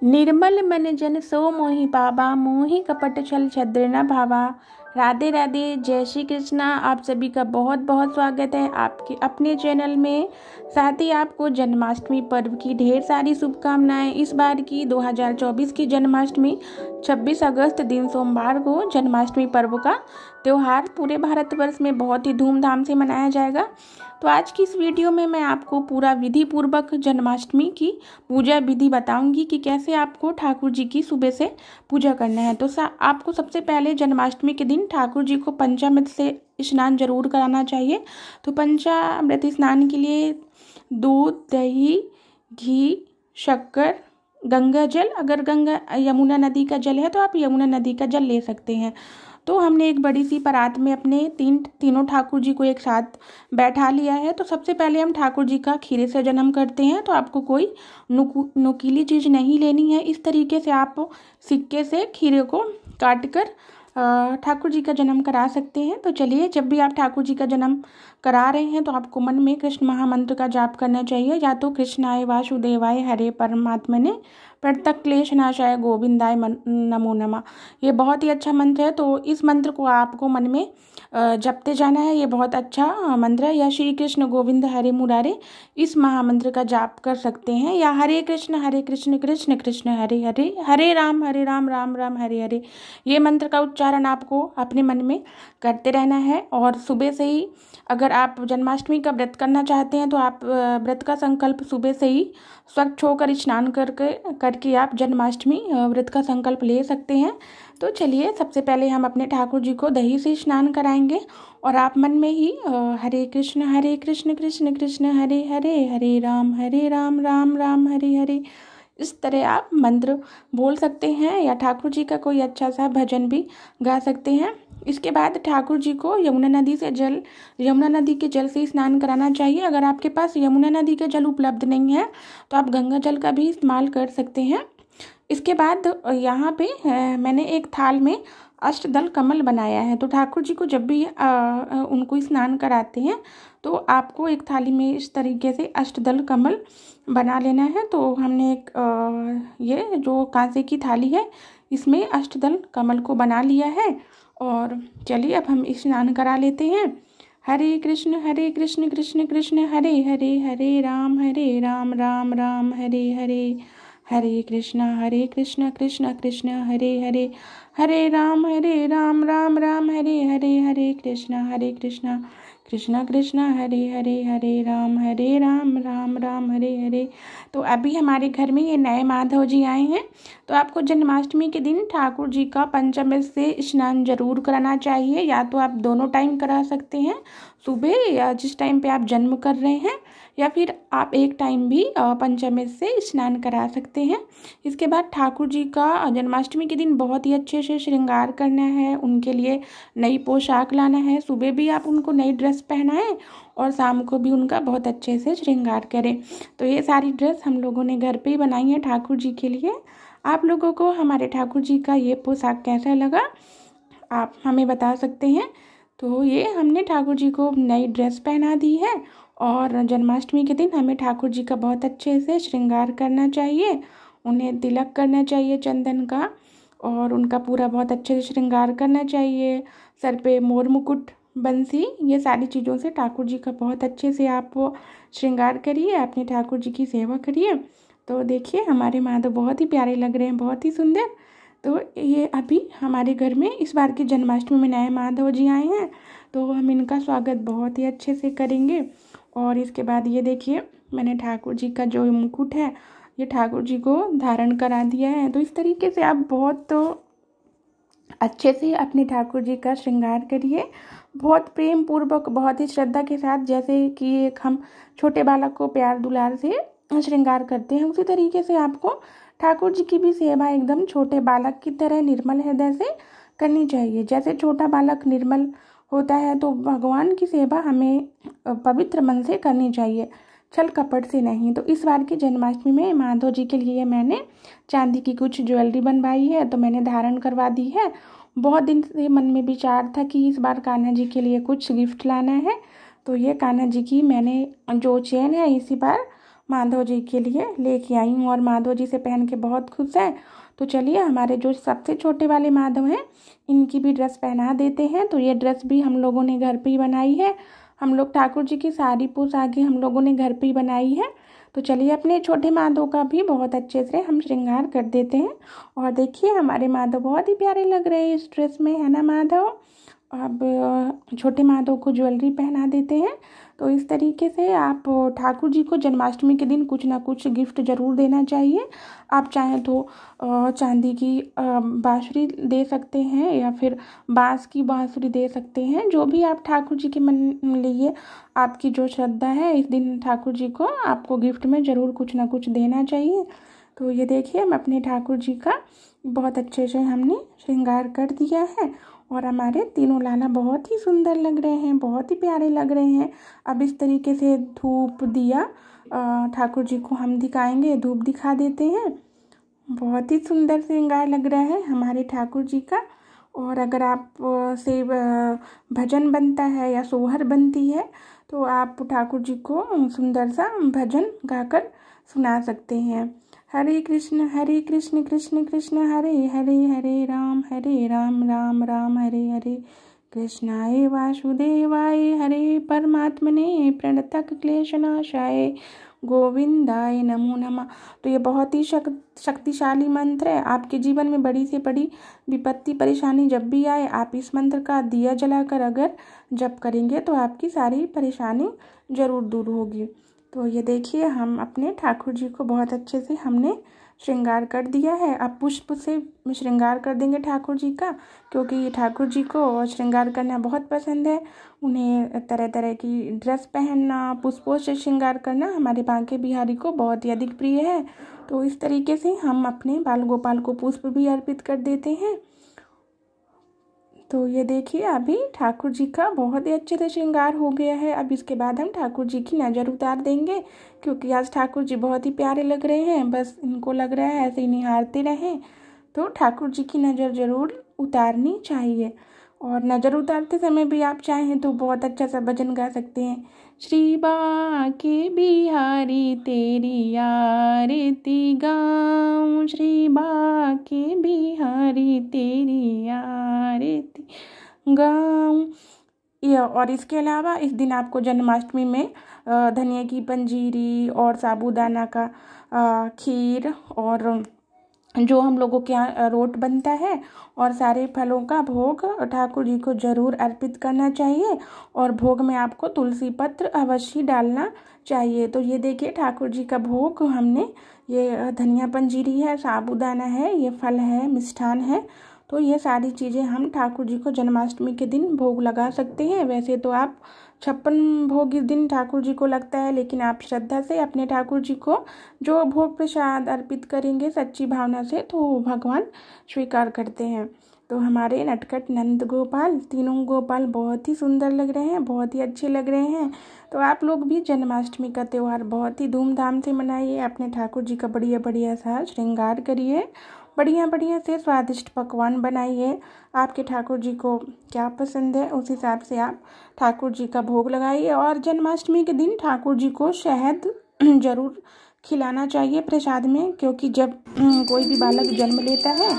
निर्मल मन जन सो मोहि पावा, मोहि कपट छल छद्र न भावा। राधे राधे, जय श्री कृष्णा। आप सभी का बहुत बहुत स्वागत है आपके अपने चैनल में। साथ ही आपको जन्माष्टमी पर्व की ढेर सारी शुभकामनाएं। इस बार की 2024 की जन्माष्टमी 26 अगस्त दिन सोमवार को जन्माष्टमी पर्व का त्यौहार पूरे भारतवर्ष में बहुत ही धूमधाम से मनाया जाएगा। तो आज की इस वीडियो में मैं आपको पूरा विधि पूर्वक जन्माष्टमी की पूजा विधि बताऊंगी कि कैसे आपको ठाकुर जी की सुबह से पूजा करना है। तो आपको सबसे पहले जन्माष्टमी के दिन ठाकुर जी को पंचामृत से स्नान जरूर कराना चाहिए। तो पंचामृत स्नान के लिए दूध, दही, घी, शक्कर, गंगा जल, अगर गंगा यमुना नदी का जल है तो आप यमुना नदी का जल ले सकते हैं। तो हमने एक बड़ी सी परात में अपने तीनों ठाकुर जी को एक साथ बैठा लिया है। तो सबसे पहले हम ठाकुर जी का खीरे से जन्म करते हैं। तो आपको कोई नुकीली चीज़ नहीं लेनी है। इस तरीके से आप सिक्के से खीरे को काट कर ठाकुर जी का जन्म करा सकते हैं। तो चलिए, जब भी आप ठाकुर जी का जन्म करा रहे हैं तो आपको मन में कृष्ण महामंत्र का जाप करना चाहिए, या तो कृष्णाय वासुदेवाय हरे परमात्मने प्रत्यक क्लेश नाशाय गोविंदाय नमो नमः। ये बहुत ही अच्छा मंत्र है। तो इस मंत्र को आपको मन में जपते जाना है। ये बहुत अच्छा मंत्र है। या श्री कृष्ण गोविंद हरे मुरारे, इस महामंत्र का जाप कर सकते हैं। या हरे कृष्ण कृष्ण कृष्ण हरे हरे, हरे राम राम राम हरे हरे। ये मंत्र का उच्चारण आपको अपने मन में करते रहना है। और सुबह से ही अगर आप जन्माष्टमी का व्रत करना चाहते हैं तो आप व्रत का संकल्प सुबह से ही स्वच्छ होकर स्नान करके आप जन्माष्टमी व्रत का संकल्प ले सकते हैं। तो चलिए, सबसे पहले हम अपने ठाकुर जी को दही से स्नान कराएंगे। और आप मन में ही हरे कृष्ण कृष्ण कृष्ण हरे हरे, हरे राम राम राम हरे हरे, इस तरह आप मंत्र बोल सकते हैं। या ठाकुर जी का कोई अच्छा सा भजन भी गा सकते हैं। इसके बाद ठाकुर जी को यमुना नदी के जल से स्नान कराना चाहिए। अगर आपके पास यमुना नदी का जल उपलब्ध नहीं है तो आप गंगा जल का भी इस्तेमाल कर सकते हैं। इसके बाद यहाँ पे मैंने एक थाल में अष्टदल कमल बनाया है। तो ठाकुर जी को जब भी उनको स्नान कराते हैं तो आपको एक थाली में इस तरीके से अष्टदल कमल बना लेना है। तो हमने एक ये जो कांसे की थाली है इसमें अष्टदल कमल को बना लिया है। और चलिए, अब हम स्नान करा लेते हैं। हरे कृष्ण कृष्ण कृष्ण हरे हरे, हरे राम राम राम हरे हरे, हरे कृष्ण कृष्ण कृष्ण हरे हरे, हरे राम राम राम हरे हरे, हरे कृष्ण कृष्ण कृष्ण हरे हरे, हरे राम राम राम हरे हरे। तो अभी हमारे घर में ये नए माधव जी आए हैं। तो आपको जन्माष्टमी के दिन ठाकुर जी का पंचामृत से स्नान जरूर कराना चाहिए। या तो आप दोनों टाइम करा सकते हैं, सुबह या जिस टाइम पे आप जन्म कर रहे हैं, या फिर आप एक टाइम भी पंचामृत से स्नान करा सकते हैं। इसके बाद ठाकुर जी का जन्माष्टमी के दिन बहुत ही अच्छे से श्रृंगार करना है। उनके लिए नई पोशाक लाना है। सुबह भी आप उनको नई ड्रेस पहनाएं और शाम को भी उनका बहुत अच्छे से श्रृंगार करें। तो ये सारी ड्रेस हम लोगों ने घर पे ही बनाई है ठाकुर जी के लिए। आप लोगों को हमारे ठाकुर जी का ये पोशाक कैसा लगा, आप हमें बता सकते हैं। तो ये हमने ठाकुर जी को नई ड्रेस पहना दी है। और जन्माष्टमी के दिन हमें ठाकुर जी का बहुत अच्छे से श्रृंगार करना चाहिए। उन्हें तिलक करना चाहिए चंदन का, और उनका पूरा बहुत अच्छे से श्रृंगार करना चाहिए। सर पे मोर मुकुट, बंसी, ये सारी चीज़ों से ठाकुर जी का बहुत अच्छे से आप श्रृंगार करिए, अपने ठाकुर जी की सेवा करिए। तो देखिए, हमारे माधव बहुत ही प्यारे लग रहे हैं, बहुत ही सुंदर। तो ये अभी हमारे घर में इस बार की जन्माष्टमी में नए माधव जी आए हैं। तो हम इनका स्वागत बहुत ही अच्छे से करेंगे। और इसके बाद ये देखिए, मैंने ठाकुर जी का जो मुकुट है ये ठाकुर जी को धारण करा दिया है। तो इस तरीके से आप बहुत अच्छे से अपने ठाकुर जी का श्रृंगार करिए, बहुत प्रेम पूर्वक, बहुत ही श्रद्धा के साथ। जैसे कि एक हम छोटे बालक को प्यार दुलार से श्रृंगार करते हैं, उसी तरीके से आपको ठाकुर जी की भी सेवा एकदम छोटे बालक की तरह निर्मल हृदय से करनी चाहिए। जैसे छोटा बालक निर्मल होता है तो भगवान की सेवा हमें पवित्र मन से करनी चाहिए, छल कपट से नहीं। तो इस बार की जन्माष्टमी में माधव जी के लिए मैंने चांदी की कुछ ज्वेलरी बनवाई है, तो मैंने धारण करवा दी है। बहुत दिन से मन में विचार था कि इस बार कान्हा जी के लिए कुछ गिफ्ट लाना है। तो ये कान्हा जी की मैंने जो चेन है इसी बार माधव जी के लिए लेके आई हूँ और माधव जी से पहन के बहुत खुश है। तो चलिए हमारे जो सबसे छोटे वाले माधव हैं इनकी भी ड्रेस पहना देते हैं। तो ये ड्रेस भी हम लोगों ने घर पे ही बनाई है। हम लोग ठाकुर जी की सारी पोशाकें हम लोगों ने घर पे ही बनाई है। तो चलिए अपने छोटे माधव का भी बहुत अच्छे से हम श्रृंगार कर देते हैं। और देखिए हमारे माधव बहुत ही प्यारे लग रहे हैं इस ड्रेस में, है ना माधव। अब छोटे माधव को ज्वेलरी पहना देते हैं। तो इस तरीके से आप ठाकुर जी को जन्माष्टमी के दिन कुछ ना कुछ गिफ्ट ज़रूर देना चाहिए। आप चाहें तो चांदी की बांसुरी दे सकते हैं या फिर बांस की बांसुरी दे सकते हैं। जो भी आप ठाकुर जी के मन में लिए, आपकी जो श्रद्धा है, इस दिन ठाकुर जी को आपको गिफ्ट में ज़रूर कुछ ना कुछ देना चाहिए। तो ये देखिए हम अपने ठाकुर जी का बहुत अच्छे से हमने श्रृंगार कर दिया है और हमारे तीनों लाला बहुत ही सुंदर लग रहे हैं, बहुत ही प्यारे लग रहे हैं। अब इस तरीके से धूप दिया ठाकुर जी को हम दिखाएंगे, धूप दिखा देते हैं। बहुत ही सुंदर श्रृंगार लग रहा है हमारे ठाकुर जी का। और अगर आप से भजन बनता है या सोहर बनती है तो आप ठाकुर जी को सुंदर सा भजन गाकर सुना सकते हैं। हरे कृष्ण कृष्ण कृष्ण हरे हरे, हरे राम राम राम हरे हरे, कृष्णाय वासुदेवाय हरे परमात्मने प्रणतक क्लेशनाशाय गोविंदाय नमो नमः। तो ये बहुत ही शक्तिशाली मंत्र है। आपके जीवन में बड़ी से बड़ी विपत्ति परेशानी जब भी आए, आप इस मंत्र का दिया जलाकर अगर जप करेंगे तो आपकी सारी परेशानी ज़रूर दूर होगी। तो ये देखिए हम अपने ठाकुर जी को बहुत अच्छे से हमने श्रृंगार कर दिया है। अब पुष्प से श्रृंगार कर देंगे ठाकुर जी का, क्योंकि ठाकुर जी को श्रृंगार करना बहुत पसंद है। उन्हें तरह तरह की ड्रेस पहनना, पुष्पों से श्रृंगार करना हमारे बांके बिहारी को बहुत ही अधिक प्रिय है। तो इस तरीके से हम अपने बाल गोपाल को पुष्प भी अर्पित कर देते हैं। तो ये देखिए अभी ठाकुर जी का बहुत ही अच्छे से श्रृंगार हो गया है। अब इसके बाद हम ठाकुर जी की नज़र उतार देंगे, क्योंकि आज ठाकुर जी बहुत ही प्यारे लग रहे हैं। बस इनको लग रहा है ऐसे ही निहारते रहें। तो ठाकुर जी की नज़र ज़रूर उतारनी चाहिए। और नज़र उतारते समय भी आप चाहें तो बहुत अच्छा सा भजन गा सकते हैं। श्री बांके बिहारी तेरी आरती गाऊं, श्री बांके बिहारी तेरी आरती गाऊं। और इसके अलावा इस दिन आपको जन्माष्टमी में धनिया की पंजीरी और साबूदाना का खीर और जो हम लोगों के यहाँ रोट बनता है और सारे फलों का भोग ठाकुर जी को ज़रूर अर्पित करना चाहिए। और भोग में आपको तुलसी पत्र अवश्य डालना चाहिए। तो ये देखिए ठाकुर जी का भोग हमने, ये धनिया पंजीरी है, साबूदाना है, ये फल है, मिष्ठान है। तो ये सारी चीज़ें हम ठाकुर जी को जन्माष्टमी के दिन भोग लगा सकते हैं। वैसे तो आप 56 भोग इस दिन ठाकुर जी को लगता है, लेकिन आप श्रद्धा से अपने ठाकुर जी को जो भोग प्रसाद अर्पित करेंगे सच्ची भावना से, तो भगवान स्वीकार करते हैं। तो हमारे नटखट नंद गोपाल, तीनों गोपाल बहुत ही सुंदर लग रहे हैं, बहुत ही अच्छे लग रहे हैं। तो आप लोग भी जन्माष्टमी का त्यौहार बहुत ही धूमधाम से मनाइए। अपने ठाकुर जी का बढ़िया बढ़िया सा श्रृंगार करिए, बढ़िया बढ़िया से स्वादिष्ट पकवान बनाइए। आपके ठाकुर जी को क्या पसंद है उस हिसाब से आप ठाकुर जी का भोग लगाइए। और जन्माष्टमी के दिन ठाकुर जी को शहद जरूर खिलाना चाहिए प्रसाद में, क्योंकि जब कोई भी बालक जन्म लेता है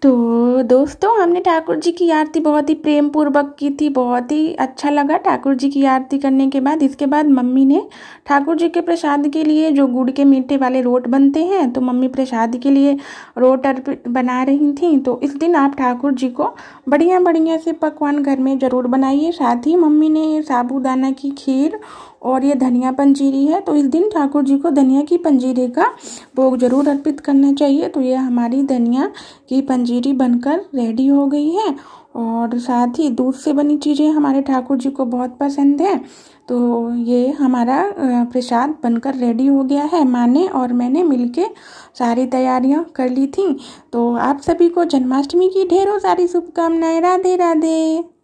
तो तो दोस्तों हमने ठाकुर जी की आरती बहुत ही प्रेम पूर्वक की थी, बहुत ही अच्छा लगा ठाकुर जी की आरती करने के बाद। इसके बाद मम्मी ने ठाकुर जी के प्रसाद के लिए जो गुड़ के मीठे वाले रोट बनते हैं, तो मम्मी प्रसाद के लिए रोट अर्पित बना रही थी। तो इस दिन आप ठाकुर जी को बढ़िया बढ़िया से पकवान घर में ज़रूर बनाइए। साथ ही मम्मी ने साबूदाना की खीर और ये धनिया पंजीरी है, तो इस दिन ठाकुर जी को धनिया की पंजीरी का भोग जरूर अर्पित करना चाहिए। तो ये हमारी धनिया की पंजीरी बनकर रेडी हो गई है। और साथ ही दूध से बनी चीज़ें हमारे ठाकुर जी को बहुत पसंद है। तो ये हमारा प्रसाद बनकर रेडी हो गया है। माँ ने और मैंने मिलके सारी तैयारियां कर ली थी। तो आप सभी को जन्माष्टमी की ढेरों सारी शुभकामनाएं। राधे राधे।